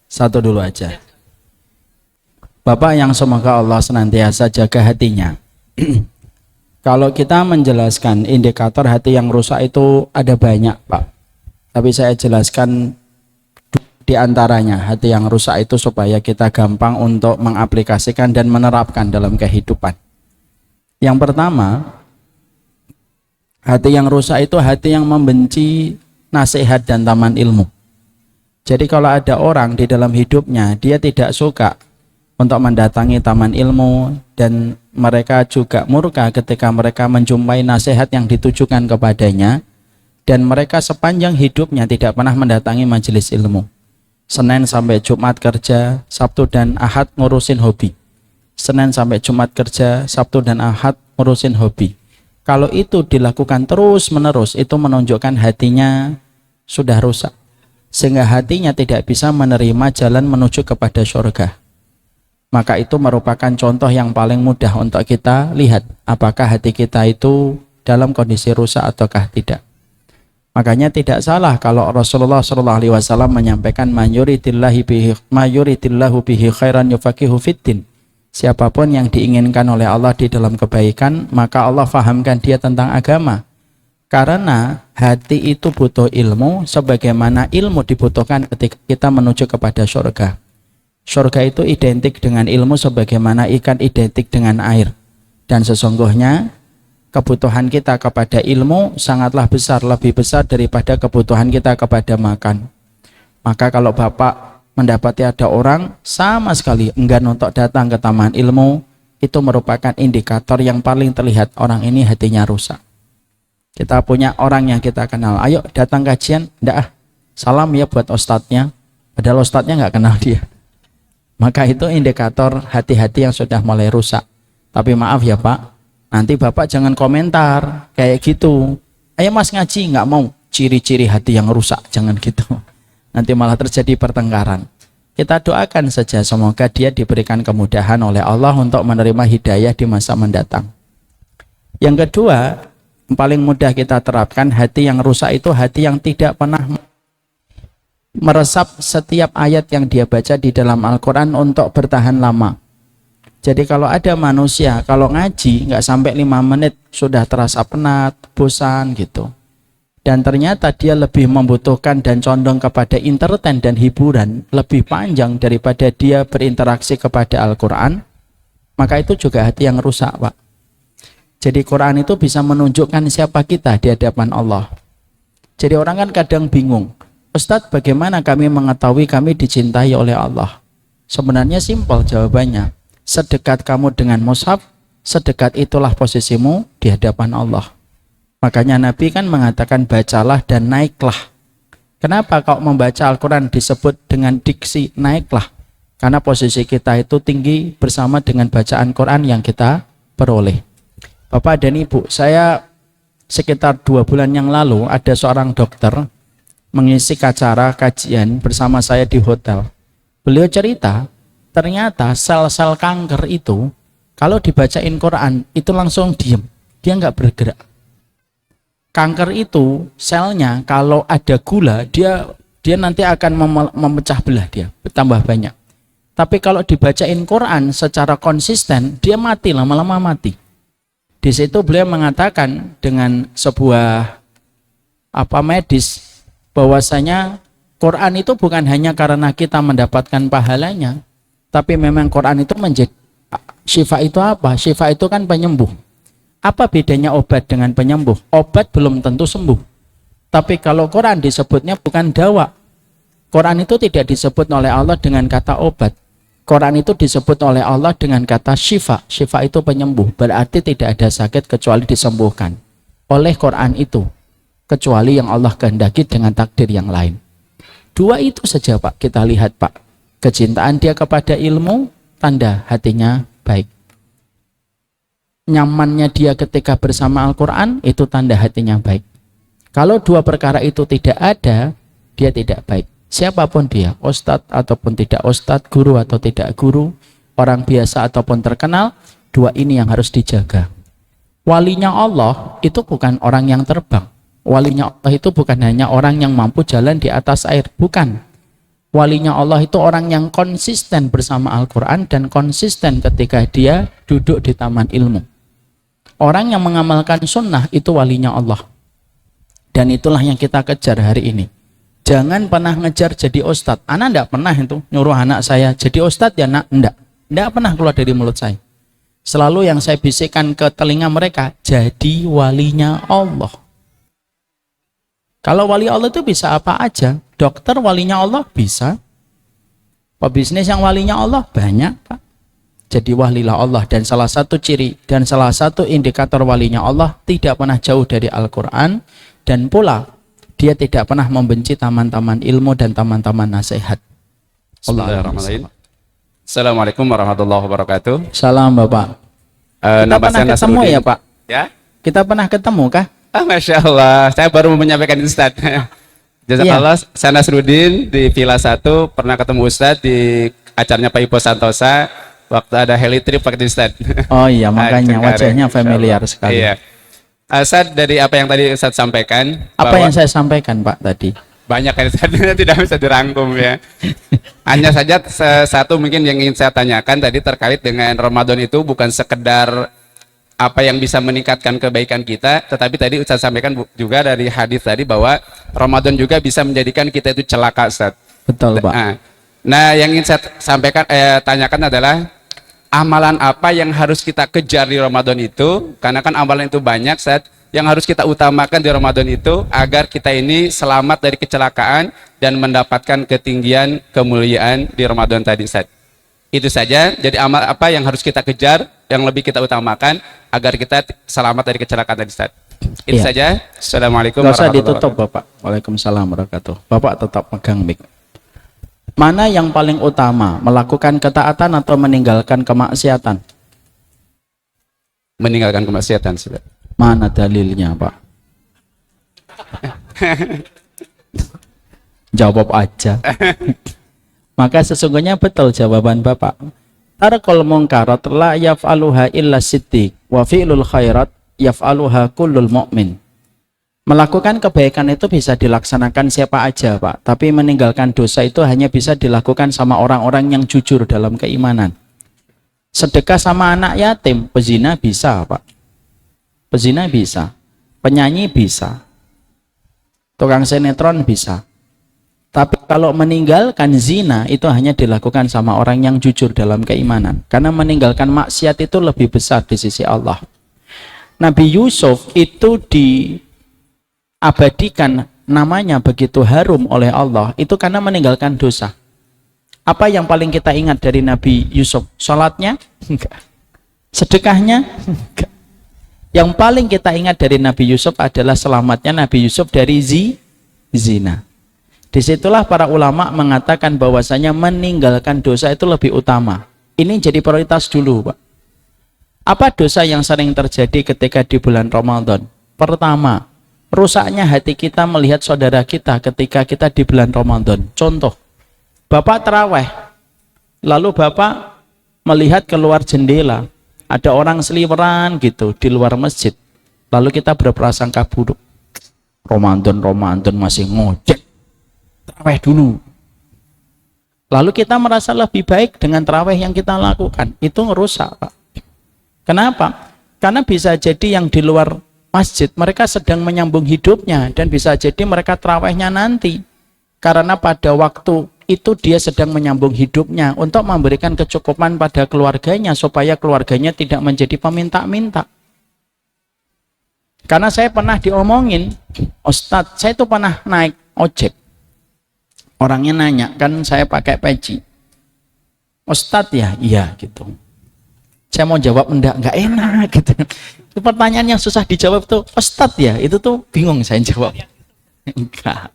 Satu dulu aja. Bapak yang semoga Allah senantiasa jaga hatinya. Kalau kita menjelaskan indikator hati yang rusak itu ada banyak, Pak. Tapi saya jelaskan di antaranya hati yang rusak itu supaya kita gampang untuk mengaplikasikan dan menerapkan dalam kehidupan. Yang pertama, hati yang rusak itu hati yang membenci nasihat dan taman ilmu. Jadi kalau ada orang di dalam hidupnya dia tidak suka untuk mendatangi taman ilmu, dan mereka juga murka ketika mereka menjumpai nasihat yang ditujukan kepadanya, dan mereka sepanjang hidupnya tidak pernah mendatangi majelis ilmu. Senin sampai Jumat kerja, Sabtu dan Ahad ngurusin hobi. Senin sampai Jumat kerja, Sabtu dan Ahad ngurusin hobi. Kalau itu dilakukan terus menerus, itu menunjukkan hatinya sudah rusak, sehingga hatinya tidak bisa menerima jalan menuju kepada surga. Maka itu merupakan contoh yang paling mudah untuk kita lihat apakah hati kita itu dalam kondisi rusak ataukah tidak. Makanya tidak salah kalau Rasulullah SAW menyampaikan mayuridillahu bihi khairan yufaqihu fiddin. Siapapun yang diinginkan oleh Allah di dalam kebaikan, maka Allah fahamkan dia tentang agama. Karena hati itu butuh ilmu sebagaimana ilmu dibutuhkan ketika kita menuju kepada surga. Surga itu identik dengan ilmu sebagaimana ikan identik dengan air. Dan sesungguhnya kebutuhan kita kepada ilmu sangatlah besar, lebih besar daripada kebutuhan kita kepada makan. Maka kalau Bapak mendapati ada orang sama sekali enggan untuk datang ke taman ilmu, itu merupakan indikator yang paling terlihat orang ini hatinya rusak. Kita punya orang yang kita kenal, ayo datang kajian, enggak salam ya buat ustadznya, padahal ustadznya nggak kenal dia. Maka itu indikator hati-hati yang sudah mulai rusak. Tapi maaf ya Pak, nanti Bapak jangan komentar kayak gitu. Ayo Mas ngaji, nggak mau. Ciri-ciri hati yang rusak, jangan gitu. Nanti malah terjadi pertengkaran. Kita doakan saja semoga dia diberikan kemudahan oleh Allah untuk menerima hidayah di masa mendatang. Yang kedua, yang paling mudah kita terapkan, hati yang rusak itu hati yang tidak pernah meresap setiap ayat yang dia baca di dalam Al-Quran untuk bertahan lama. Jadi kalau ada manusia, kalau ngaji nggak sampai 5 menit sudah terasa penat, bosan gitu. Dan ternyata dia lebih membutuhkan dan condong kepada entertain dan hiburan lebih panjang daripada dia berinteraksi kepada Al-Quran, maka itu juga hati yang rusak, Pak. Jadi Quran itu bisa menunjukkan siapa kita di hadapan Allah. Jadi orang kan kadang bingung, Ustadz bagaimana kami mengetahui kami dicintai oleh Allah? Sebenarnya simpel jawabannya. Sedekat kamu dengan mushaf, sedekat itulah posisimu di hadapan Allah. Makanya Nabi kan mengatakan bacalah dan naiklah. Kenapa kau membaca Al-Quran disebut dengan diksi naiklah? Karena posisi kita itu tinggi bersama dengan bacaan Quran yang kita peroleh. Bapak dan Ibu, saya sekitar 2 bulan yang lalu ada seorang dokter mengisi acara kajian bersama saya di hotel. Beliau cerita, ternyata sel-sel kanker itu kalau dibacain Quran itu langsung diem, dia nggak bergerak. Kanker itu selnya kalau ada gula dia nanti akan memecah belah, dia bertambah banyak. Tapi kalau dibacain Quran secara konsisten dia mati, lama-lama mati. Di situ beliau mengatakan dengan sebuah medis bahwasanya Quran itu bukan hanya karena kita mendapatkan pahalanya, tapi memang Quran itu menjadi syifa. Itu apa? Syifa itu kan penyembuh. Apa bedanya obat dengan penyembuh? Obat belum tentu sembuh. Tapi kalau Quran disebutnya bukan dawa. Quran itu tidak disebut oleh Allah dengan kata obat. Quran itu disebut oleh Allah dengan kata syifa. Syifa itu penyembuh. Berarti tidak ada sakit kecuali disembuhkan oleh Quran itu, kecuali yang Allah kehendaki dengan takdir yang lain. 2 itu saja Pak, kita lihat Pak. Kecintaan dia kepada ilmu, tanda hatinya baik. Nyamannya dia ketika bersama Al-Quran, itu tanda hatinya baik. Kalau 2 perkara itu tidak ada, dia tidak baik. Siapapun dia, ustadz ataupun tidak ustadz, guru atau tidak guru, orang biasa ataupun terkenal, 2 ini yang harus dijaga. Walinya Allah itu bukan orang yang terbang. Walinya Allah itu bukan hanya orang yang mampu jalan di atas air, bukan. Walinya Allah itu orang yang konsisten bersama Al-Quran dan konsisten ketika dia duduk di taman ilmu. Orang yang mengamalkan sunnah itu walinya Allah. Dan itulah yang kita kejar hari ini. Jangan pernah ngejar jadi ustadz. Anak enggak pernah itu nyuruh anak saya jadi ustadz ya nak, enggak. Enggak pernah keluar dari mulut saya. Selalu yang saya bisikkan ke telinga mereka, jadi walinya Allah. Kalau wali Allah itu bisa apa aja. Dokter walinya Allah bisa. Pebisnis yang walinya Allah banyak, Pak. Jadi walilah Allah, dan salah satu ciri dan salah satu indikator walinya Allah tidak pernah jauh dari Al-Quran, dan pula dia tidak pernah membenci taman-taman ilmu dan taman-taman nasihat. Bismillahirrahmanirrahim. Assalamualaikum warahmatullahi wabarakatuh. Salam Bapak. Kita pernah ketemu ya Pak? Ya? Kita pernah ketemu kah? Masya Allah, saya baru mau menyampaikan Ustaz. Jazakallah, saya Nasruddin di Villa 1, pernah ketemu Ustaz di acaranya Pak Ipo Santosa waktu ada heli trip pakai Ustaz. Oh iya, makanya wajahnya familiar sekali. Iya. Ustaz, dari apa yang tadi Ustaz sampaikan, apa yang saya sampaikan Pak tadi? Banyak kan Ustaz, tidak bisa dirangkum ya. Hanya saja satu mungkin yang ingin saya tanyakan tadi terkait dengan Ramadan itu bukan sekedar apa yang bisa meningkatkan kebaikan kita, tetapi tadi Ustaz sampaikan juga dari hadis tadi bahwa Ramadan juga bisa menjadikan kita itu celaka, Ustaz. Betul, Pak. Nah, yang ingin saya sampaikan tanyakan adalah amalan apa yang harus kita kejar di Ramadan itu, karena kan amalan itu banyak, Ustaz, yang harus kita utamakan di Ramadan itu agar kita ini selamat dari kecelakaan dan mendapatkan ketinggian kemuliaan di Ramadan tadi, Ustaz. Itu saja. Jadi amal apa yang harus kita kejar, yang lebih kita utamakan agar kita selamat dari kecelakaan tadi, Ustaz. Itu saja. Assalamualaikum warahmatullahi wabarakatuh. Ditutup Bapak. Waalaikumsalam warahmatullahi wabarakatuh. Bapak tetap pegang mic. Mana yang paling utama, melakukan ketaatan atau meninggalkan kemaksiatan? Meninggalkan kemaksiatan, Ustaz. Mana dalilnya, Pak? Jawab aja. Maka sesungguhnya betul jawaban Bapak. Tarkul munkarat la yaf'aluha illa siddiq wa fi'lul khairat yaf'aluha kullul mu'min. Melakukan kebaikan itu bisa dilaksanakan siapa aja, Pak. Tapi meninggalkan dosa itu hanya bisa dilakukan sama orang-orang yang jujur dalam keimanan. Sedekah sama anak yatim, pezina bisa, Pak. Pezina bisa. Penyanyi bisa. Tukang sinetron bisa. Tapi kalau meninggalkan zina itu hanya dilakukan sama orang yang jujur dalam keimanan. Karena meninggalkan maksiat itu lebih besar di sisi Allah. Nabi Yusuf itu diabadikan namanya begitu harum oleh Allah itu karena meninggalkan dosa. Apa yang paling kita ingat dari Nabi Yusuf? Salatnya? Enggak. Sedekahnya? Enggak. Yang paling kita ingat dari Nabi Yusuf adalah selamatnya Nabi Yusuf dari zina. Disitulah para ulama mengatakan bahwasanya meninggalkan dosa itu lebih utama. Ini jadi prioritas dulu, Pak. Apa dosa yang sering terjadi ketika di bulan Ramadan? Pertama, rusaknya hati kita melihat saudara kita ketika kita di bulan Ramadan. Contoh, Bapak terawih, lalu Bapak melihat keluar jendela, ada orang seliweran gitu di luar masjid. Lalu kita berprasangka buruk. Ramadan masih ngojek. Terawih dulu. Lalu kita merasa lebih baik dengan terawih yang kita lakukan. Itu ngerusak, Pak. Kenapa? Karena bisa jadi yang di luar masjid mereka sedang menyambung hidupnya, dan bisa jadi mereka terawihnya nanti. Karena pada waktu itu dia sedang menyambung hidupnya untuk memberikan kecukupan pada keluarganya supaya keluarganya tidak menjadi peminta-minta. Karena saya pernah diomongin, Ustadz, saya itu pernah naik ojek. Orangnya nanya, kan saya pakai peci. Ustadz ya? Iya gitu. Saya mau jawab enggak enak gitu. Itu pertanyaan yang susah dijawab tuh, Ustadz ya? Itu tuh bingung saya jawab. Enggak.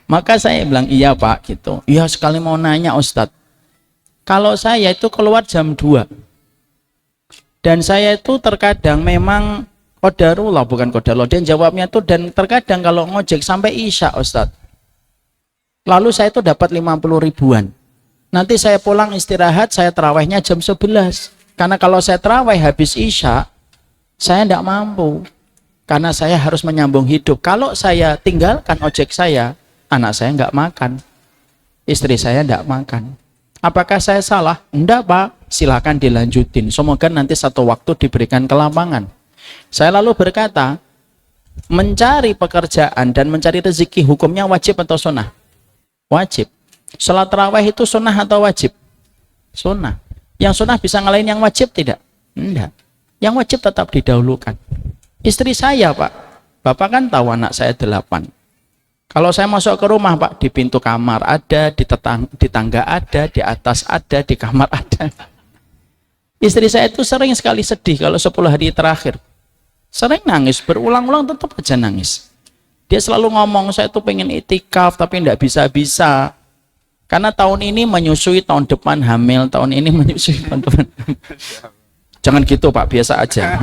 Maka saya bilang, iya Pak gitu. Iya sekali mau nanya Ustadz. Kalau saya itu keluar jam 2. Dan saya itu terkadang memang qadarullah, bukan qadarullah. Dan jawabnya tuh, dan terkadang kalau ngojek sampai isya Ustadz. Lalu saya itu dapat 50 ribuan. Nanti saya pulang istirahat, saya terawihnya jam 11. Karena kalau saya terawih habis isya, saya tidak mampu. Karena saya harus menyambung hidup. Kalau saya tinggalkan ojek saya, anak saya nggak makan, istri saya nggak makan. Apakah saya salah? Enggak, Pak. Silakan dilanjutin. Semoga nanti satu waktu diberikan kelapangan. Saya lalu berkata, mencari pekerjaan dan mencari rezeki hukumnya wajib atau sunnah? Wajib. Sholat tarawih itu sunnah atau wajib? Sunnah. Yang sunnah bisa ngalahin yang wajib tidak? Enggak. Yang wajib tetap didahulukan. Istri saya, Pak. Bapak kan tahu anak saya 8. Kalau saya masuk ke rumah, Pak, di pintu kamar ada, di tangga ada, di atas ada, di kamar ada. Istri saya itu sering sekali sedih kalau 10 hari terakhir. Sering nangis, berulang-ulang tetap aja nangis. Dia selalu ngomong, saya tuh pengen itikaf tapi enggak bisa-bisa. Karena tahun ini menyusui, tahun depan hamil, tahun ini menyusui, tahun depan. Jangan gitu, Pak, biasa aja.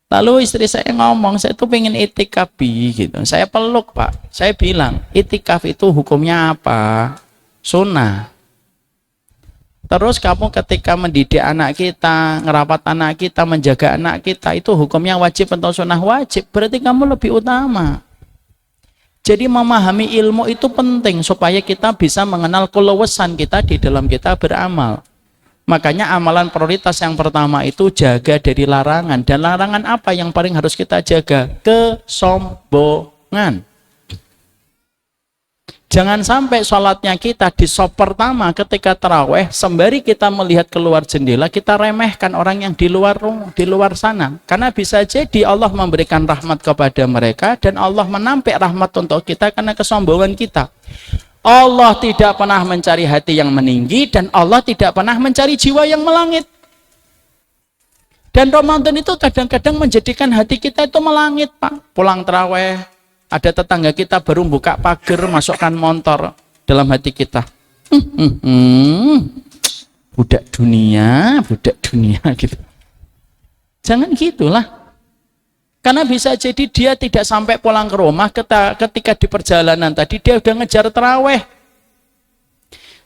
Lalu istri saya ngomong, saya tuh pengen itikaf gitu. Saya peluk, Pak. Saya bilang, itikaf itu hukumnya apa? Sunnah. Terus kamu ketika mendidik anak kita, ngerawat anak kita, menjaga anak kita, itu hukumnya wajib atau sunnah? Wajib. Berarti kamu lebih utama. Jadi memahami ilmu itu penting supaya kita bisa mengenal keluasan kita di dalam kita beramal. Makanya amalan prioritas yang pertama itu jaga dari larangan. Dan larangan apa yang paling harus kita jaga? Kesombongan. Jangan sampai sholatnya kita di sop pertama ketika taraweh, sembari kita melihat keluar jendela, kita remehkan orang yang di luar sana. Karena bisa jadi Allah memberikan rahmat kepada mereka dan Allah menampik rahmat untuk kita karena kesombongan kita. Allah tidak pernah mencari hati yang meninggi dan Allah tidak pernah mencari jiwa yang melangit. Dan Ramadan itu kadang-kadang menjadikan hati kita itu melangit, Pak. Pulang taraweh, ada tetangga kita baru buka pagar, masukkan motor dalam hati kita. Budak dunia gitu. Jangan gitulah. Karena bisa jadi dia tidak sampai pulang ke rumah ketika di perjalanan tadi dia udah ngejar taraweh.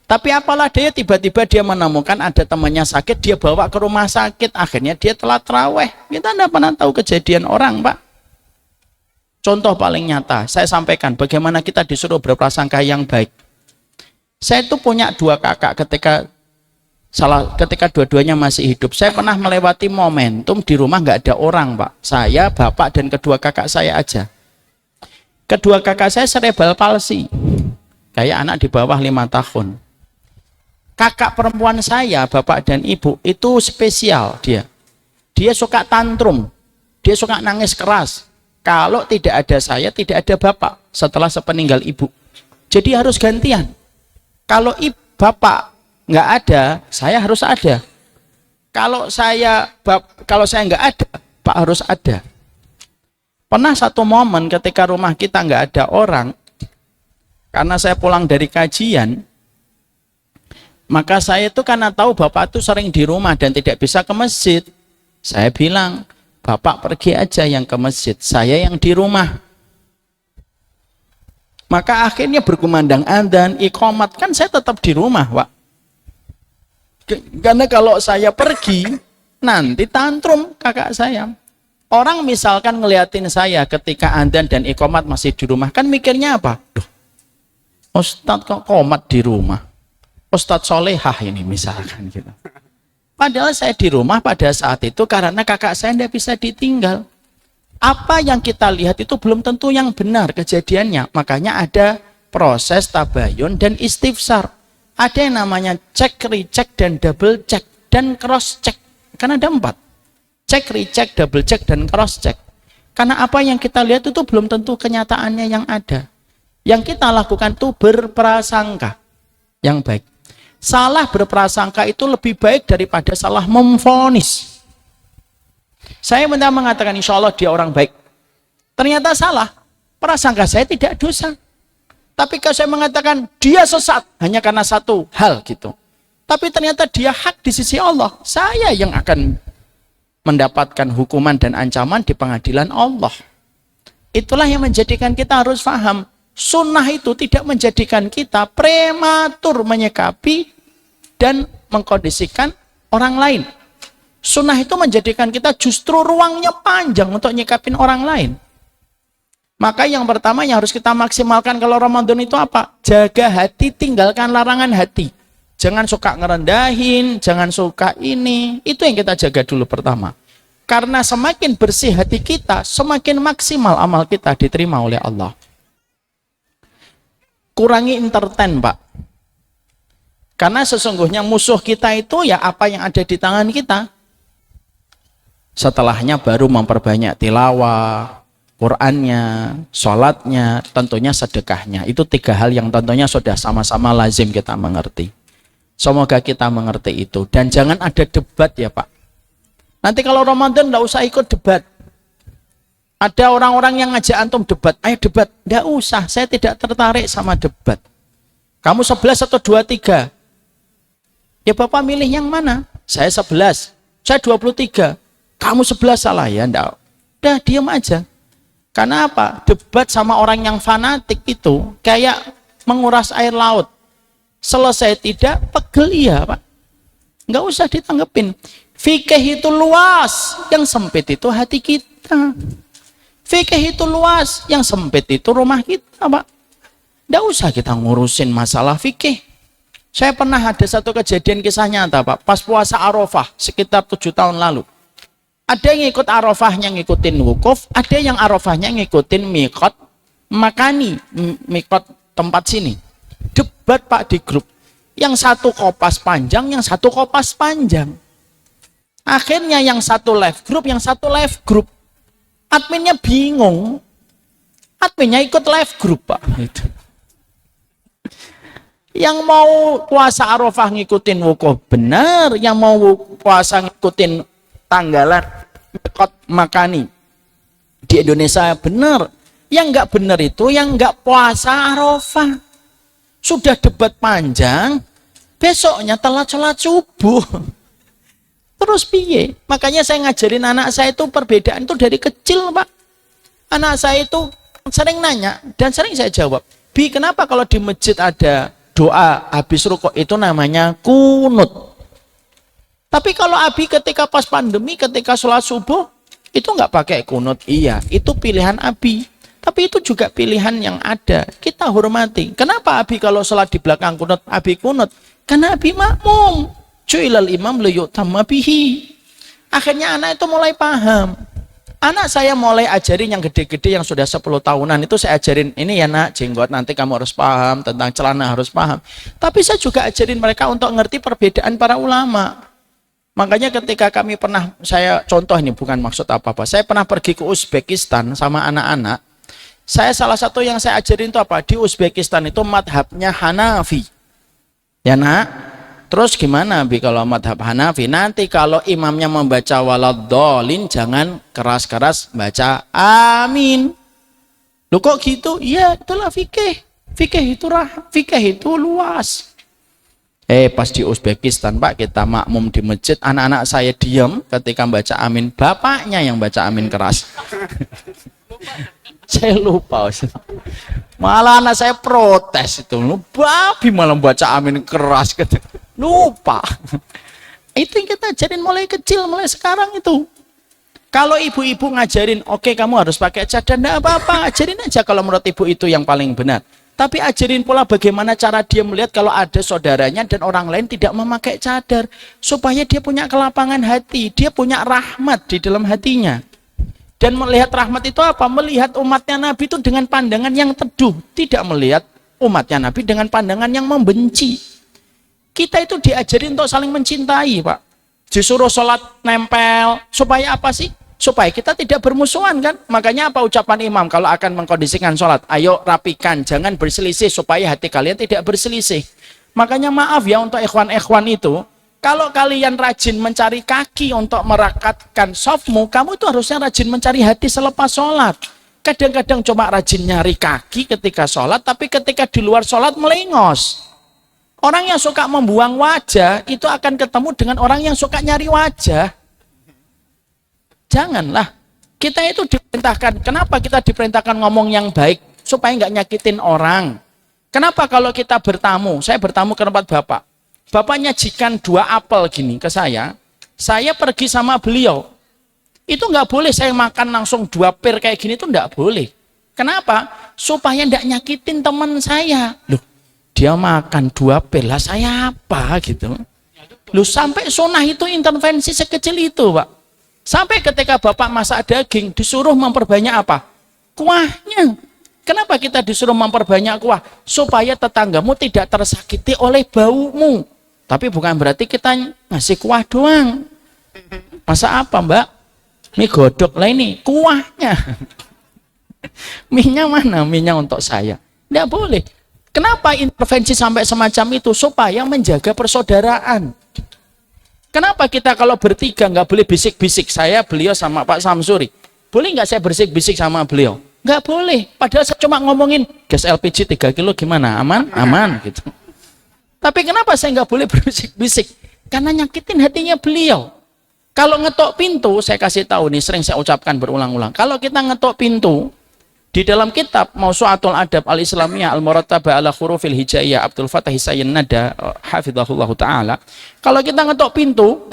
Tapi apalah dia tiba-tiba dia menemukan ada temannya sakit, dia bawa ke rumah sakit, akhirnya dia telat taraweh. Kita tidak pernah tahu kejadian orang, Pak. Contoh paling nyata, saya sampaikan bagaimana kita disuruh berprasangka yang baik. Saya itu punya 2 kakak ketika dua-duanya masih hidup. Saya pernah melewati momentum di rumah nggak ada orang, Pak. Saya, bapak, dan kedua kakak saya aja. Kedua kakak saya cerebral palsy, kayak anak di bawah 5 tahun. Kakak perempuan saya, bapak dan ibu, itu spesial dia. Dia suka tantrum, dia suka nangis keras. Kalau tidak ada saya, tidak ada bapak setelah sepeninggal ibu. Jadi harus gantian. Kalau bapak nggak ada, saya harus ada. Kalau saya nggak ada, Pak harus ada. Pernah satu momen ketika rumah kita nggak ada orang, karena saya pulang dari kajian, maka saya itu karena tahu Bapak itu sering di rumah dan tidak bisa ke masjid, saya bilang, Bapak pergi aja yang ke masjid, saya yang di rumah. Maka akhirnya berkumandang adzan, iqamat, kan saya tetap di rumah, Pak. Karena kalau saya pergi, nanti tantrum kakak saya. Orang misalkan ngeliatin saya ketika adzan dan iqamat masih di rumah, kan mikirnya apa? Duh, Ustadz kok qomat di rumah? Ustadz solehah ini misalkan gitu. Padahal saya di rumah pada saat itu karena kakak saya tidak bisa ditinggal. Apa yang kita lihat itu belum tentu yang benar kejadiannya. Makanya ada proses tabayun dan istifsar. Ada yang namanya cek, recheck, dan double check, dan cross check. Karena ada 4. Cek, recheck, double check, dan cross check. Karena apa yang kita lihat itu belum tentu kenyataannya yang ada. Yang kita lakukan itu berprasangka yang baik. Salah berprasangka itu lebih baik daripada salah memvonis. Saya benar mengatakan insya Allah dia orang baik. Ternyata salah. Prasangka saya tidak dosa. Tapi kalau saya mengatakan dia sesat hanya karena satu hal gitu. Tapi ternyata dia hak di sisi Allah. Saya yang akan mendapatkan hukuman dan ancaman di pengadilan Allah. Itulah yang menjadikan kita harus paham. Sunnah itu tidak menjadikan kita prematur menyikapi dan mengkondisikan orang lain. Sunnah itu menjadikan kita justru ruangnya panjang untuk nyikapin orang lain. Maka yang pertama yang harus kita maksimalkan kalau Ramadan itu apa? Jaga hati, tinggalkan larangan hati. Jangan suka ngerendahin, jangan suka ini. Itu yang kita jaga dulu pertama. Karena semakin bersih hati kita, semakin maksimal amal kita diterima oleh Allah. Kurangi entertain, Pak. Karena sesungguhnya musuh kita itu ya apa yang ada di tangan kita. Setelahnya baru memperbanyak tilawah, Qur'annya, sholatnya, tentunya sedekahnya. Itu 3 hal yang tentunya sudah sama-sama lazim kita mengerti. Semoga kita mengerti itu. Dan jangan ada debat ya Pak. Nanti kalau Ramadan nggak usah ikut debat. Ada orang-orang yang ngajak antum debat. Ayo debat. Nggak usah, saya tidak tertarik sama debat. Kamu 11 atau 23? Ya Bapak milih yang mana? Saya 11, saya 23. Kamu 11 salah ya, enggak. Udah diam aja. Karena apa? Debat sama orang yang fanatik itu kayak menguras air laut. Selesai tidak, pegel iya Pak. Enggak usah ditanggepin. Fikih itu luas, yang sempit itu hati kita. Fikih itu luas, yang sempit itu rumah kita Pak. Enggak usah kita ngurusin masalah fikih. Saya pernah ada satu kejadian kisah nyata Pak. Pas puasa Arafah sekitar 7 tahun lalu. Ada yang ikut Arafahnya ngikutin wukuf, ada yang Arafahnya ngikutin mikot makani, mikot tempat sini. Debat Pak di grup. Yang satu kopas panjang, yang satu kopas panjang. Akhirnya yang satu live group, yang satu live group. Adminnya bingung. Adminnya ikut live group Pak. Itu. Yang mau puasa Arafah ngikutin wukuf benar, yang mau puasa ngikutin tanggalan mikot makani di Indonesia benar. Yang nggak benar itu yang nggak puasa Arafah. Sudah debat panjang, besoknya telat sholat subuh. Terus piye? Makanya saya ngajarin anak saya itu perbedaan itu dari kecil Pak. Anak saya itu sering nanya dan sering saya jawab, Bi kenapa kalau di masjid ada doa habis rukuk itu namanya kunut? Tapi kalau Abi ketika pas pandemi, ketika sholat subuh, itu nggak pakai kunut. Iya, itu pilihan Abi. Tapi itu juga pilihan yang ada. Kita hormati. Kenapa Abi kalau sholat di belakang kunut, Abi kunut? Karena Abi makmum. Ju'ilal imam liyutamma bihi. Akhirnya anak itu mulai paham. Anak saya mulai ajarin yang gede-gede yang sudah 10 tahunan. Itu saya ajarin, ini ya nak, jenggot nanti kamu harus paham. Tentang celana harus paham. Tapi saya juga ajarin mereka untuk ngerti perbedaan para ulama. Makanya ketika kami pernah, saya contoh ini bukan maksud apa-apa, saya pernah pergi ke Uzbekistan sama anak-anak. Saya salah satu yang saya ajarin itu apa? Di Uzbekistan itu madhabnya Hanafi. Ya nak? Terus gimana Bi kalau madhab Hanafi? Nanti kalau imamnya membaca waladhdallin jangan keras-keras baca amin. Loh kok gitu? Iya itulah fikih. Fikih itu luas. Pas di Uzbekistan Pak kita makmum di masjid, anak-anak saya diam ketika baca amin, bapaknya yang baca amin keras. Saya lupa malah anak saya protes itu, babi malah baca amin keras, lupa. Itu yang kita ajarin mulai kecil, mulai sekarang itu. Kalau ibu-ibu ngajarin, oke, kamu harus pakai cadar, enggak apa-apa, ajarin aja kalau menurut ibu itu yang paling benar. Tapi ajarin pula bagaimana cara dia melihat kalau ada saudaranya dan orang lain tidak memakai cadar. Supaya dia punya kelapangan hati, dia punya rahmat di dalam hatinya. Dan melihat rahmat itu apa? Melihat umatnya Nabi itu dengan pandangan yang teduh. Tidak melihat umatnya Nabi dengan pandangan yang membenci. Kita itu diajarin untuk saling mencintai Pak. Disuruh sholat nempel. Supaya apa sih? Supaya kita tidak bermusuhan kan. Makanya apa ucapan imam kalau akan mengkondisikan sholat? Ayo rapikan, jangan berselisih supaya hati kalian tidak berselisih. Makanya maaf ya untuk ikhwan-ikhwan itu, kalau kalian rajin mencari kaki untuk merakatkan safmu, kamu itu harusnya rajin mencari hati selepas sholat. Kadang-kadang cuma rajin nyari kaki ketika sholat, tapi ketika di luar sholat melengos. Orang yang suka membuang wajah itu akan ketemu dengan orang yang suka nyari wajah. Janganlah. Kita itu diperintahkan. Kenapa kita diperintahkan ngomong yang baik? Supaya nggak nyakitin orang. Kenapa kalau kita bertamu? Saya bertamu ke tempat Bapak. Bapak nyajikan 2 apel gini ke saya saya pergi sama beliau, itu nggak boleh saya makan langsung 2 pir kayak gini, itu nggak boleh. Kenapa? Supaya nggak nyakitin teman saya. Loh, dia makan 2 pir, lah saya apa gitu. Loh, sampai sunnah itu intervensi sekecil itu, Pak. Sampai ketika bapak masak daging, disuruh memperbanyak apa? Kuahnya. Kenapa kita disuruh memperbanyak kuah? Supaya tetanggamu tidak tersakiti oleh baumu. Tapi bukan berarti kita ngasih kuah doang. Masa apa, Mbak? Mie godok lah, ini kuahnya. Mie-nya mana? Mie-nya untuk saya. Tidak boleh. Kenapa intervensi sampai semacam itu? Supaya menjaga persaudaraan. Kenapa kita kalau bertiga nggak boleh bisik-bisik? Saya, beliau sama Pak Samsuri. Boleh nggak saya bersik-bisik sama beliau? Nggak boleh. Padahal saya cuma ngomongin gas LPG 3 kilo gimana? Aman? Aman gitu. Tapi kenapa saya nggak boleh berbisik-bisik? Karena nyakitin hatinya beliau. Kalau ngetok pintu, saya kasih tahu nih, sering saya ucapkan berulang-ulang. Kalau kita ngetok pintu, di dalam kitab Mausu'atul Adab Al-Islamiyah Al-Murattabah ala Hurufil Hijaiyah Abdul Fattah Hisayyin Nada hafizahullah taala, kalau kita ngetok pintu,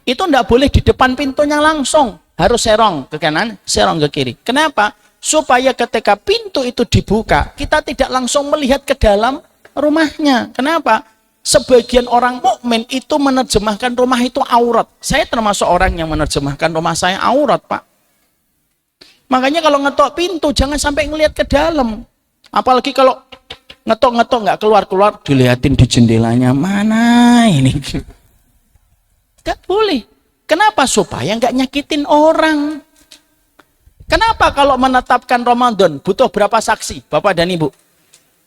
itu ndak boleh di depan pintunya langsung, harus serong ke kanan, serong ke kiri. Kenapa? Supaya ketika pintu itu dibuka, kita tidak langsung melihat ke dalam rumahnya. Kenapa? Sebagian orang mukmin itu menerjemahkan rumah itu aurat. Saya termasuk orang yang menerjemahkan rumah saya aurat, Pak. Makanya kalau ngetok pintu jangan sampai ngelihat ke dalam. Apalagi kalau ngetok-ngetok nggak keluar-keluar, dilihatin di jendelanya, mana ini? Nggak boleh. Kenapa? Supaya nggak nyakitin orang. Kenapa kalau menetapkan Ramadan butuh berapa saksi, Bapak dan Ibu?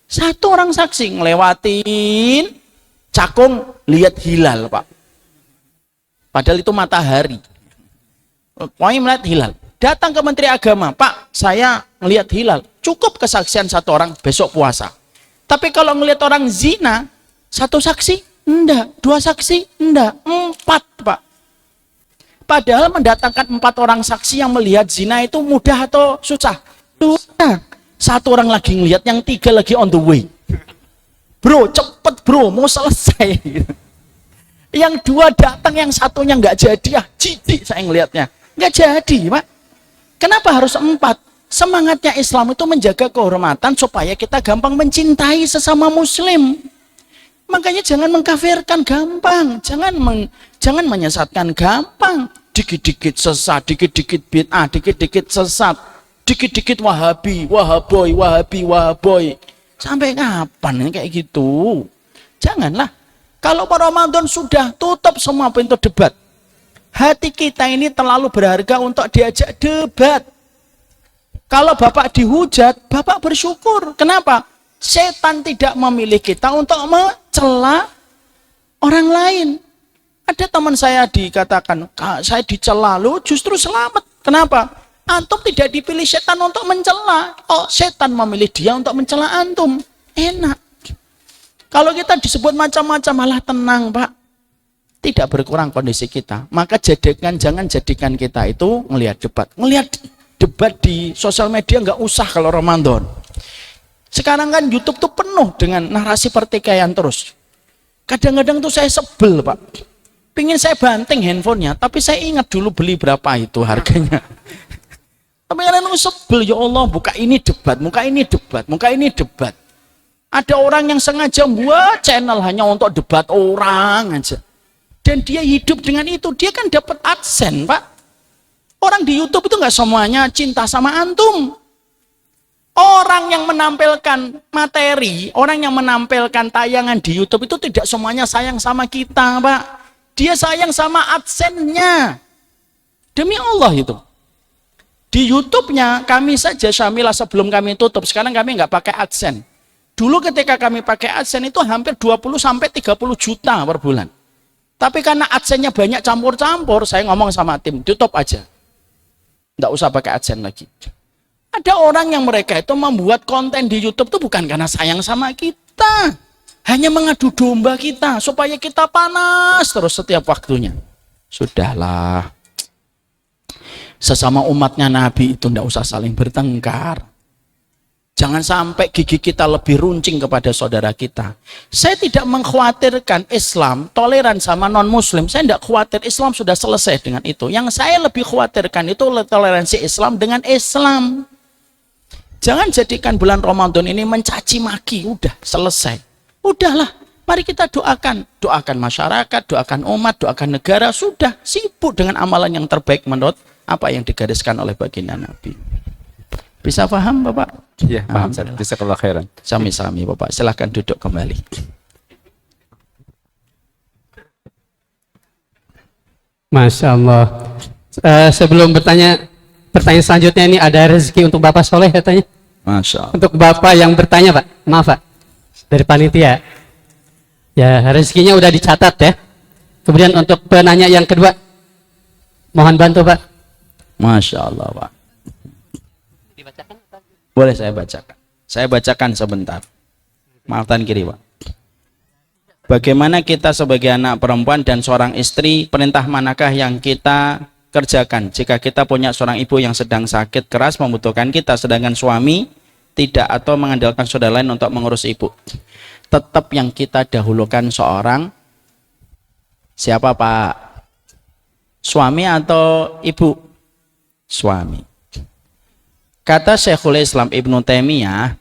1 orang saksi ngelewatin Cakung, lihat hilal, Pak. Padahal itu matahari. Pokoknya melihat hilal. Datang ke Menteri Agama, Pak, saya ngelihat hilal. Cukup kesaksian 1 orang, besok puasa. Tapi kalau ngelihat orang zina, 1 saksi, enggak. 2 saksi, enggak. 4, Pak. Padahal mendatangkan 4 orang saksi yang melihat zina itu mudah atau susah? Susah. 1 orang lagi ngelihat, yang 3 lagi on the way. Bro, cepet bro, mau selesai. Yang 2 datang, yang 1-nya nggak jadi, jijik saya ngelihatnya. Nggak jadi, Pak. Kenapa harus 4? Semangatnya Islam itu menjaga kehormatan supaya kita gampang mencintai sesama muslim. Makanya jangan mengkafirkan gampang, jangan menyesatkan gampang. Dikit-dikit sesat, dikit-dikit bid'ah, dikit-dikit sesat, dikit-dikit wahabi, wahaboy, wahabi, wahaboy. Sampai kapan kayak gitu? Janganlah. Kalau Ramadan sudah, tutup semua pintu debat. Hati kita ini terlalu berharga untuk diajak debat. Kalau Bapak dihujat, Bapak bersyukur. Kenapa? Setan tidak memilih kita untuk mencela orang lain. Ada teman saya dikatakan, saya dicela, lu justru selamat. Kenapa? Antum tidak dipilih setan untuk mencela. Oh, setan memilih dia untuk mencela antum. Enak. Kalau kita disebut macam-macam, malah tenang, Pak. Tidak berkurang kondisi kita. Maka jangan jadikan kita itu ngelihat debat. Ngelihat debat di sosial media nggak usah kalau Ramadan. Sekarang kan YouTube tuh penuh dengan narasi pertikaian terus. Kadang-kadang tuh saya sebel, Pak. Pingin saya banting handphonenya, tapi saya ingat dulu beli berapa itu harganya. Tapi kalian sebel, ya Allah, buka ini debat, muka ini debat, muka ini debat. Ada orang yang sengaja buat channel hanya untuk debat orang aja. Dan dia hidup dengan itu, dia kan dapat adsense, Pak. Orang di YouTube itu nggak semuanya cinta sama antum. Orang yang menampilkan materi, orang yang menampilkan tayangan di YouTube itu tidak semuanya sayang sama kita, Pak. Dia sayang sama adsense-nya. Demi Allah itu. Di YouTube-nya kami saja Syamilah sebelum kami tutup, sekarang kami nggak pakai adsense. Dulu ketika kami pakai adsense itu hampir 20 sampai 30 juta per bulan. Tapi karena adsense-nya banyak campur-campur, saya ngomong sama tim, tutup aja. Nggak usah pakai adsense lagi. Ada orang yang mereka itu membuat konten di YouTube itu bukan karena sayang sama kita. Hanya mengadu domba kita, supaya kita panas terus setiap waktunya. Sudahlah. Sesama umatnya Nabi itu nggak usah saling bertengkar. Jangan sampai gigi kita lebih runcing kepada saudara kita. Saya tidak mengkhawatirkan Islam toleran sama non-muslim. Saya tidak khawatir, Islam sudah selesai dengan itu. Yang saya lebih khawatirkan itu toleransi Islam dengan Islam. Jangan jadikan bulan Ramadan ini mencaci maki. Udah selesai. Udahlah, mari kita doakan. Doakan masyarakat, doakan umat, doakan negara. Sudah sibuk dengan amalan yang terbaik menurut apa yang digariskan oleh baginda Nabi. Bisa paham Bapak? Iya, paham. Jazakallahu khairan. Sami-sami Bapak, silahkan duduk kembali. Masya Allah. Sebelum pertanyaan selanjutnya, ini ada rezeki untuk Bapak Soleh katanya. Masya Allah. Untuk Bapak yang bertanya Pak, maaf Pak, dari panitia. Ya, rezekinya udah dicatat ya. Kemudian untuk penanya yang kedua, mohon bantu Pak. Masya Allah Pak. Boleh saya bacakan? Saya bacakan sebentar. Maaf tan kiri Pak. Bagaimana kita sebagai anak perempuan dan seorang istri, perintah manakah yang kita kerjakan jika kita punya seorang ibu yang sedang sakit keras membutuhkan kita, sedangkan suami tidak atau mengandalkan saudara lain untuk mengurus ibu? Tetap yang kita dahulukan seorang siapa Pak? Suami atau ibu? Suami. Kata Syekhul Islam Ibnu Taimiyah,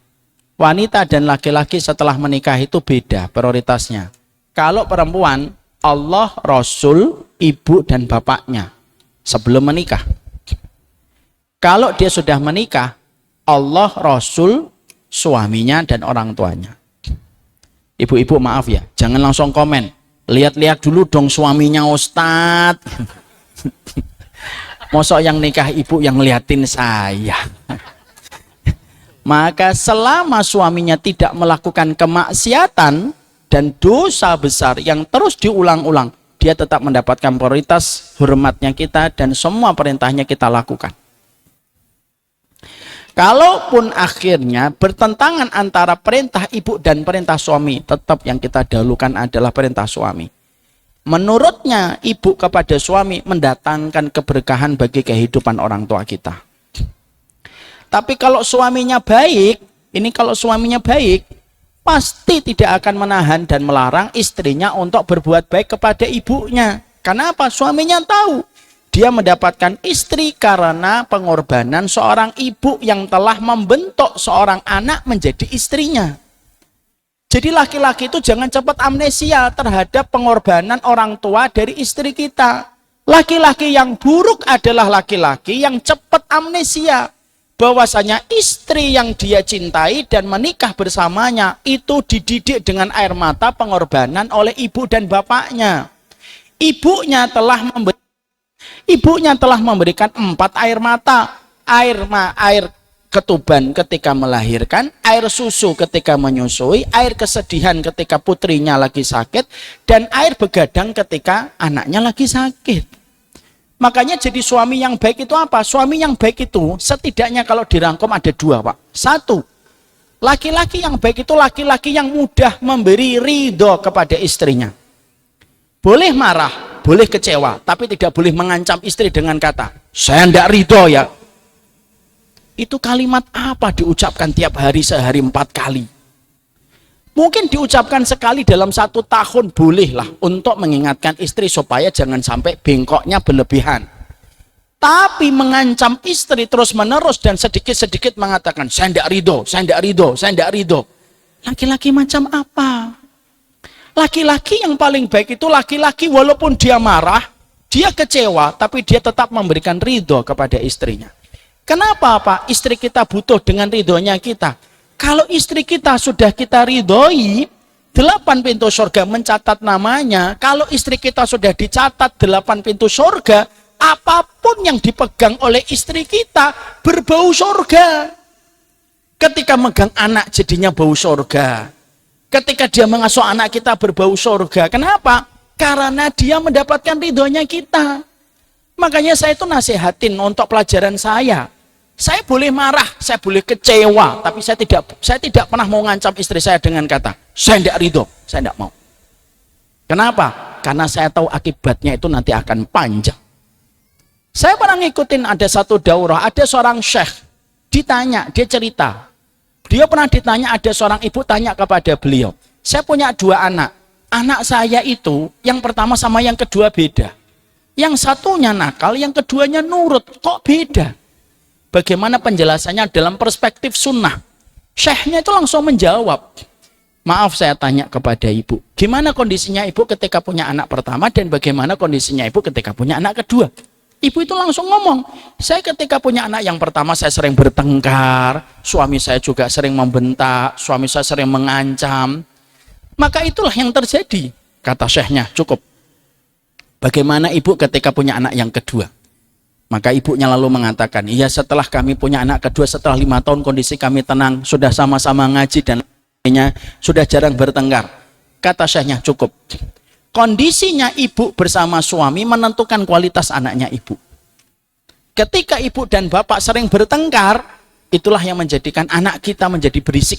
wanita dan laki-laki setelah menikah itu beda prioritasnya. Kalau perempuan, Allah, Rasul, ibu dan bapaknya sebelum menikah. Kalau dia sudah menikah, Allah, Rasul, suaminya dan orang tuanya. Ibu-ibu maaf ya, jangan langsung komen. Lihat-lihat dulu dong suaminya Ustadz. Mosok yang nikah ibu yang ngeliatin saya. Maka selama suaminya tidak melakukan kemaksiatan dan dosa besar yang terus diulang-ulang, dia tetap mendapatkan prioritas hormatnya kita dan semua perintahnya kita lakukan. Kalaupun akhirnya bertentangan antara perintah ibu dan perintah suami, tetap yang kita dahulukan adalah perintah suami. Menurutnya ibu kepada suami mendatangkan keberkahan bagi kehidupan orang tua kita. Tapi kalau suaminya baik, ini kalau suaminya baik, pasti tidak akan menahan dan melarang istrinya untuk berbuat baik kepada ibunya. Kenapa? Suaminya tahu dia mendapatkan istri karena pengorbanan seorang ibu yang telah membentuk seorang anak menjadi istrinya. Jadi laki-laki itu jangan cepat amnesia terhadap pengorbanan orang tua dari istri kita. Laki-laki yang buruk adalah laki-laki yang cepat amnesia bahwasanya istri yang dia cintai dan menikah bersamanya itu dididik dengan air mata pengorbanan oleh ibu dan bapaknya. Ibunya telah memberikan 4 air mata, air ketuban ketika melahirkan, air susu ketika menyusui, air kesedihan ketika putrinya lagi sakit, dan air begadang ketika anaknya lagi sakit. Makanya jadi suami yang baik itu apa? Suami yang baik itu setidaknya kalau dirangkum ada 2 Pak. 1, laki-laki yang baik itu laki-laki yang mudah memberi ridho kepada istrinya. Boleh marah, boleh kecewa, tapi tidak boleh mengancam istri dengan kata, saya tidak ridho ya. Itu kalimat apa diucapkan tiap hari sehari 4 kali? Mungkin diucapkan sekali dalam 1 tahun bolehlah untuk mengingatkan istri supaya jangan sampai bengkoknya berlebihan. Tapi mengancam istri terus menerus dan sedikit-sedikit mengatakan saya tidak ridho, saya tidak ridho, saya tidak ridho. Laki-laki macam apa? Laki-laki yang paling baik itu laki-laki walaupun dia marah, dia kecewa, tapi dia tetap memberikan ridho kepada istrinya. Kenapa Pak? Istri kita butuh dengan ridhonya kita. Kalau istri kita sudah kita ridhoi, 8 pintu surga mencatat namanya. Kalau istri kita sudah dicatat 8 pintu surga, apapun yang dipegang oleh istri kita berbau surga. Ketika megang anak jadinya bau surga. Ketika dia mengasuh anak kita berbau surga. Kenapa? Karena dia mendapatkan ridhonya kita. Makanya saya itu nasihatin untuk pelajaran saya. Saya boleh marah, saya boleh kecewa, tapi saya tidak pernah mau ngancam istri saya dengan kata, saya tidak ridho, saya tidak mau. Kenapa? Karena saya tahu akibatnya itu nanti akan panjang. Saya pernah ngikutin ada satu daurah, ada seorang syekh, ditanya, dia cerita, Beliau pernah ditanya, ada seorang ibu tanya kepada beliau, saya punya 2 anak. Anak saya itu yang pertama sama yang kedua beda. Yang satunya nakal, yang keduanya nurut. Kok beda? Bagaimana penjelasannya dalam perspektif sunnah? Syekhnya itu langsung menjawab, maaf saya tanya kepada ibu, gimana kondisinya ibu ketika punya anak pertama dan bagaimana kondisinya ibu ketika punya anak kedua? Ibu itu langsung ngomong, saya ketika punya anak yang pertama saya sering bertengkar, suami saya juga sering membentak, suami saya sering mengancam. Maka itulah yang terjadi, kata syekhnya, cukup. Bagaimana ibu ketika punya anak yang kedua? Maka ibunya lalu mengatakan, iya setelah kami punya anak kedua, setelah 5 tahun kondisi kami tenang, sudah sama-sama ngaji dan lainnya, sudah jarang bertengkar. Kata syekhnya, cukup. Kondisinya ibu bersama suami menentukan kualitas anaknya ibu. Ketika ibu dan bapak sering bertengkar, itulah yang menjadikan anak kita menjadi berisik.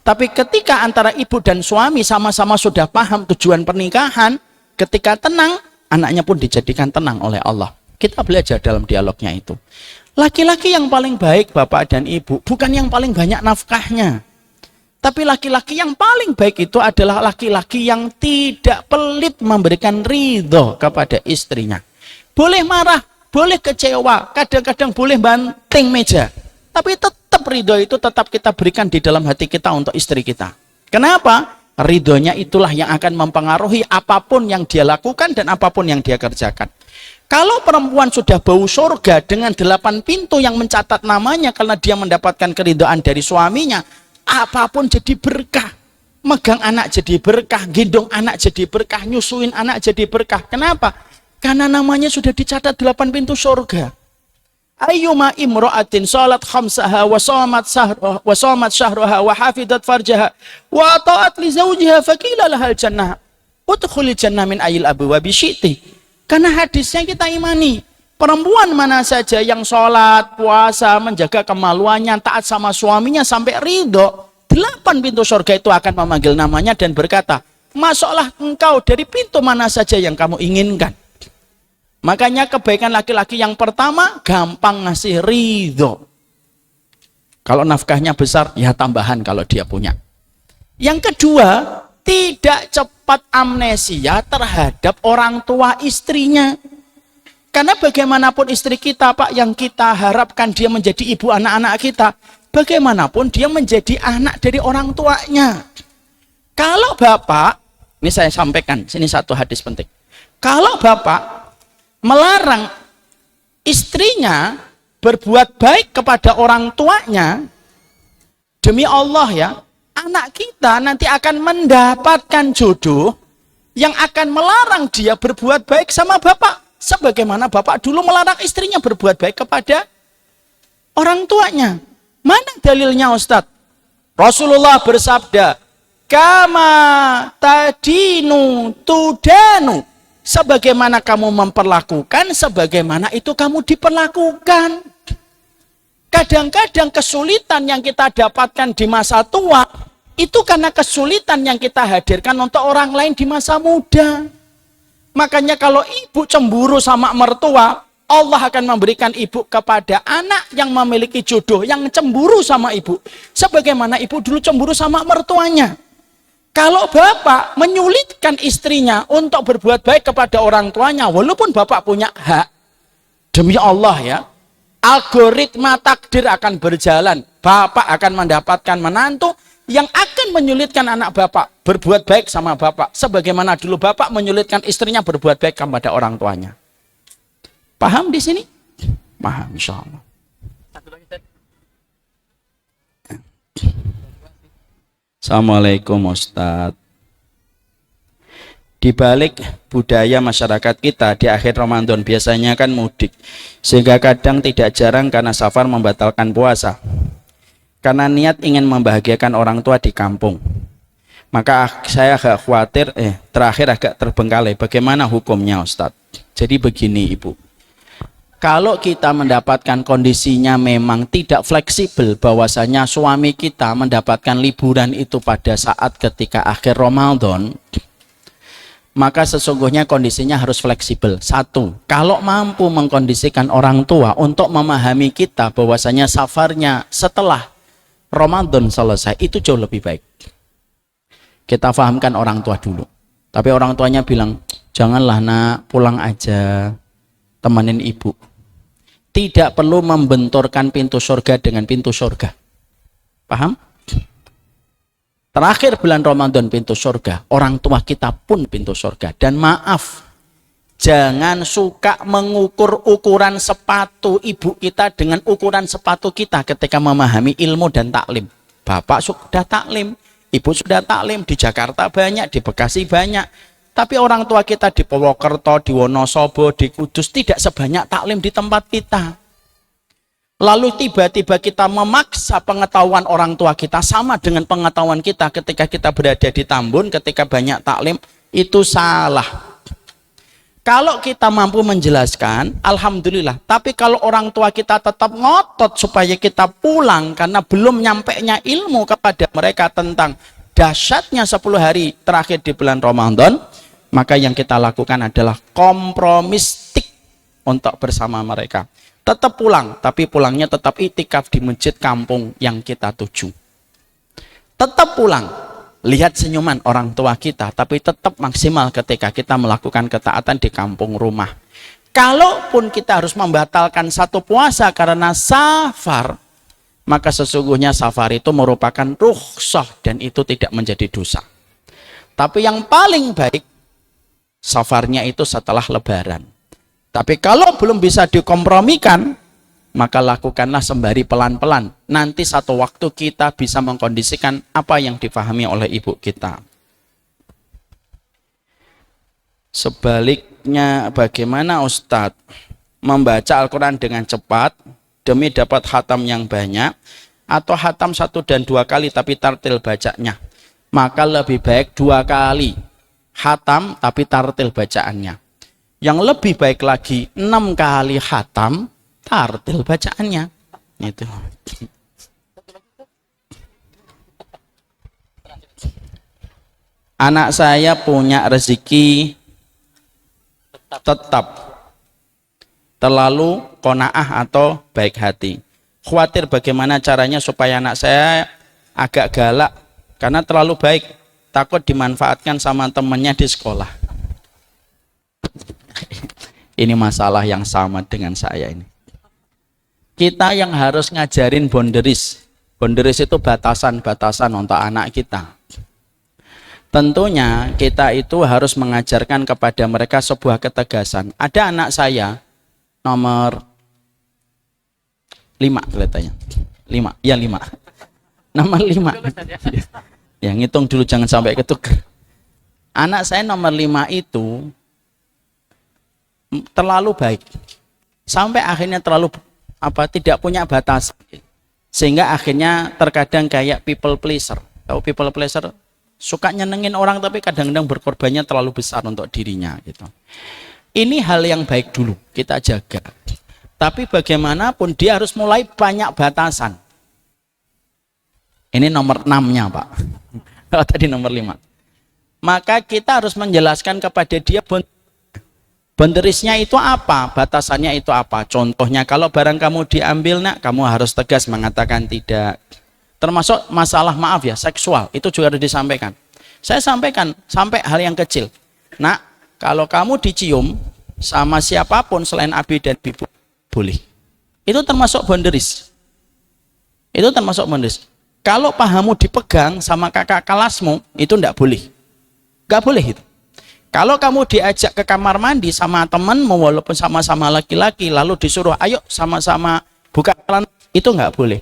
Tapi ketika antara ibu dan suami sama-sama sudah paham tujuan pernikahan, ketika tenang, anaknya pun dijadikan tenang oleh Allah. Kita belajar dalam dialognya itu. Laki-laki yang paling baik bapak dan ibu bukan yang paling banyak nafkahnya. Tapi laki-laki yang paling baik itu adalah laki-laki yang tidak pelit memberikan ridho kepada istrinya. Boleh marah, boleh kecewa, kadang-kadang boleh banting meja. Tapi tetap ridho itu tetap kita berikan di dalam hati kita untuk istri kita. Kenapa? Ridhonya itulah yang akan mempengaruhi apapun yang dia lakukan dan apapun yang dia kerjakan. Kalau perempuan sudah bau surga dengan 8 pintu yang mencatat namanya karena dia mendapatkan keridhaan dari suaminya, apapun jadi berkah. Megang anak jadi berkah, gendong anak jadi berkah, nyusuin anak jadi berkah. Kenapa? Karena namanya sudah dicatat 8 pintu surga. Ayyuma imra'atin salat khamsaha wa shamat syahraha wa hafidat farjaha wa ta'at li zawjiha faqila lahal jannah udkhulil jannah min ayil abwabi syi'ti. Karena hadisnya kita imani, perempuan mana saja yang sholat, puasa, menjaga kemaluannya, taat sama suaminya sampai ridho, 8 pintu surga itu akan memanggil namanya dan berkata, masuklah engkau dari pintu mana saja yang kamu inginkan. Makanya kebaikan laki-laki yang pertama, gampang ngasih ridho. Kalau nafkahnya besar, ya tambahan kalau dia punya. Yang kedua, tidak cepat amnesia terhadap orang tua istrinya. Karena bagaimanapun istri kita, Pak, yang kita harapkan dia menjadi ibu anak-anak kita, bagaimanapun dia menjadi anak dari orang tuanya. Kalau bapak, ini saya sampaikan, sini satu hadis penting. Kalau bapak melarang istrinya berbuat baik kepada orang tuanya, demi Allah ya, anak kita nanti akan mendapatkan jodoh yang akan melarang dia berbuat baik sama bapak. Sebagaimana bapak dulu melarang istrinya berbuat baik kepada orang tuanya. Mana dalilnya Ustadz? Rasulullah bersabda, kama tadinu tudanu. Sebagaimana kamu memperlakukan, sebagaimana itu kamu diperlakukan. Kadang-kadang kesulitan yang kita dapatkan di masa tua, itu karena kesulitan yang kita hadirkan untuk orang lain di masa muda. Makanya kalau ibu cemburu sama mertua, Allah akan memberikan ibu kepada anak yang memiliki jodoh, yang cemburu sama ibu. Sebagaimana ibu dulu cemburu sama mertuanya. Kalau bapak menyulitkan istrinya untuk berbuat baik kepada orang tuanya, walaupun bapak punya hak, demi Allah ya, algoritma takdir akan berjalan. Bapak akan mendapatkan menantu yang akan menyulitkan anak bapak berbuat baik sama bapak. Sebagaimana dulu bapak menyulitkan istrinya berbuat baik kepada orang tuanya. Paham di sini? Paham insya Allah. Assalamualaikum Ustadz. Di balik budaya masyarakat kita di akhir Ramadan biasanya kan mudik, sehingga kadang tidak jarang karena safar membatalkan puasa karena niat ingin membahagiakan orang tua di kampung. Maka saya agak khawatir, terakhir agak terbengkalai. Bagaimana hukumnya Ustadz? Jadi begini Ibu, kalau kita mendapatkan kondisinya memang tidak fleksibel, bahwasanya suami kita mendapatkan liburan itu pada saat ketika akhir Ramadan, maka sesungguhnya kondisinya harus fleksibel. Satu, kalau mampu mengkondisikan orang tua untuk memahami kita bahwasanya safarnya setelah Ramadan selesai, itu jauh lebih baik. Kita fahamkan orang tua dulu. Tapi orang tuanya bilang, janganlah nak, pulang aja, temenin ibu. Tidak perlu membenturkan pintu surga dengan pintu surga. Paham? Terakhir bulan Ramadan pintu surga, orang tua kita pun pintu surga. Dan maaf, jangan suka mengukur ukuran sepatu ibu kita dengan ukuran sepatu kita ketika memahami ilmu dan taklim. Bapak sudah taklim, ibu sudah taklim, di Jakarta banyak, di Bekasi banyak. Tapi orang tua kita di Purwokerto, di Wonosobo, di Kudus tidak sebanyak taklim di tempat kita. Lalu tiba-tiba kita memaksa pengetahuan orang tua kita sama dengan pengetahuan kita ketika kita berada di Tambun, ketika banyak taklim, itu salah. Kalau kita mampu menjelaskan, alhamdulillah. Tapi kalau orang tua kita tetap ngotot supaya kita pulang karena belum nyampainya ilmu kepada mereka tentang dahsyatnya 10 hari terakhir di bulan Ramadan, maka yang kita lakukan adalah kompromistik untuk bersama mereka. Tetap pulang, tapi pulangnya tetap itikaf di masjid kampung yang kita tuju. Tetap pulang, lihat senyuman orang tua kita, tapi tetap maksimal ketika kita melakukan ketaatan di kampung rumah. Kalaupun kita harus membatalkan satu puasa karena safar, maka sesungguhnya safar itu merupakan rukhsah dan itu tidak menjadi dosa. Tapi yang paling baik, safarnya itu setelah lebaran. Tapi kalau belum bisa dikompromikan, maka lakukanlah sembari pelan-pelan. Nanti satu waktu kita bisa mengkondisikan apa yang difahami oleh ibu kita. Sebaliknya, bagaimana Ustadz membaca Al-Quran dengan cepat demi dapat khatam yang banyak, atau khatam 1 dan 2 kali tapi tartil bacanya? Maka lebih baik 2 kali khatam tapi tartil bacaannya. Yang lebih baik lagi 6 kali khatam tartil bacaannya. Itu. Anak saya punya rezeki tetap terlalu qanaah atau baik hati. Khawatir bagaimana caranya supaya anak saya agak galak karena terlalu baik, takut dimanfaatkan sama temannya di sekolah. Ini masalah yang sama dengan saya ini. Kita yang harus ngajarin boundaries. Boundaries itu batasan-batasan untuk anak kita. Tentunya kita itu harus mengajarkan kepada mereka sebuah ketegasan. Ada anak saya nomor 5 kelihatannya. 5, ya 5. Nomor 5. Ya ngitung dulu jangan sampai ketukar. Anak saya nomor 5 itu terlalu baik sampai akhirnya terlalu tidak punya batas, sehingga akhirnya terkadang kayak people pleaser. Tahu people pleaser? Suka nyenengin orang tapi kadang-kadang berkorbannya terlalu besar untuk dirinya gitu. Ini hal yang baik dulu kita jaga, tapi bagaimanapun dia harus mulai banyak batasan. Ini nomor 6-nya Pak. Kalau tadi nomor 5, maka kita harus menjelaskan kepada dia boundariesnya itu apa, batasannya itu apa. Contohnya kalau barang kamu diambil nak, kamu harus tegas mengatakan tidak. Termasuk masalah maaf ya, seksual, itu juga harus disampaikan. Saya sampaikan sampai hal yang kecil. Nak, kalau kamu dicium sama siapapun selain abi dan ibu, boleh. Itu termasuk boundaries. Itu termasuk boundaries. Kalau pahamu dipegang sama kakak kelasmu, itu enggak boleh. Enggak boleh itu. Kalau kamu diajak ke kamar mandi sama temanmu walaupun sama-sama laki-laki, lalu disuruh ayo sama-sama buka celana, itu nggak boleh.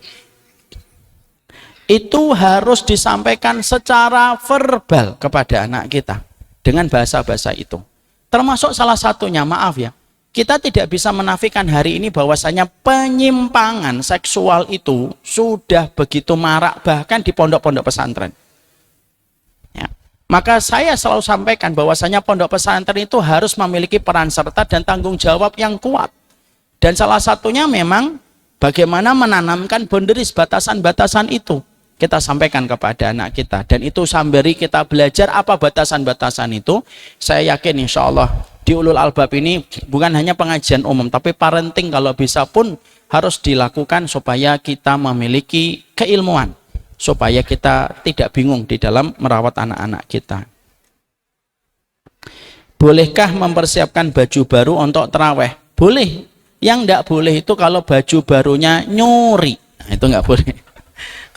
Itu harus disampaikan secara verbal kepada anak kita dengan bahasa-bahasa itu. Termasuk salah satunya, maaf ya, kita tidak bisa menafikan hari ini bahwasanya penyimpangan seksual itu sudah begitu marak bahkan di pondok-pondok pesantren. Maka saya selalu sampaikan bahwasanya pondok pesantren itu harus memiliki peran serta dan tanggung jawab yang kuat. Dan salah satunya memang bagaimana menanamkan boundaries, batasan-batasan itu. Kita sampaikan kepada anak kita. Dan itu sembari kita belajar apa batasan-batasan itu, saya yakin insya Allah di Ulul Albab ini bukan hanya pengajian umum, tapi parenting kalau bisa pun harus dilakukan supaya kita memiliki keilmuan. supaya kita tidak bingung di dalam merawat anak-anak kita. Bolehkah mempersiapkan baju baru untuk terawih? Boleh. Yang tidak boleh itu kalau baju barunya nyuri. Nah, itu nggak boleh.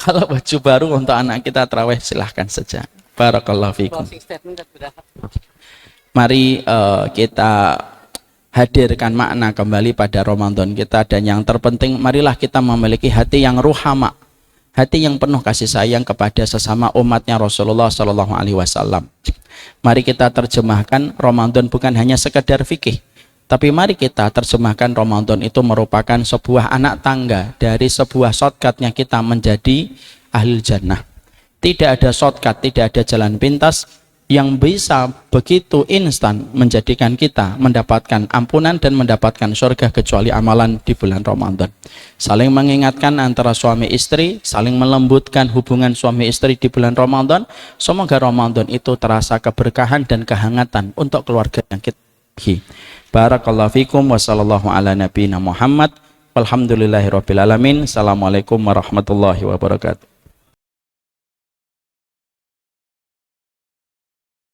Kalau baju baru untuk anak kita terawih, silahkan saja. Barakallahu fikum. Mari kita hadirkan makna kembali pada Ramadan kita, dan yang terpenting marilah kita memiliki hati yang ruhama, hati yang penuh kasih sayang kepada sesama umatnya Rasulullah Shallallahu Alaihi Wasallam. Mari kita terjemahkan Ramadan bukan hanya sekedar fikih, tapi mari kita terjemahkan Ramadan itu merupakan sebuah anak tangga dari sebuah shortcutnya kita menjadi ahli jannah. Tidak ada shortcut, tidak ada jalan pintas yang bisa begitu instan menjadikan kita mendapatkan ampunan dan mendapatkan surga kecuali amalan di bulan Ramadan. Saling mengingatkan antara suami istri, saling melembutkan hubungan suami istri di bulan Ramadan. Semoga Ramadan itu terasa keberkahan dan kehangatan untuk keluarga yang kita miliki. Barakallahu fikum wa sallallahu ala nabiyina Muhammad. Walhamdulillahirabbil alamin. Assalamualaikum warahmatullahi wabarakatuh.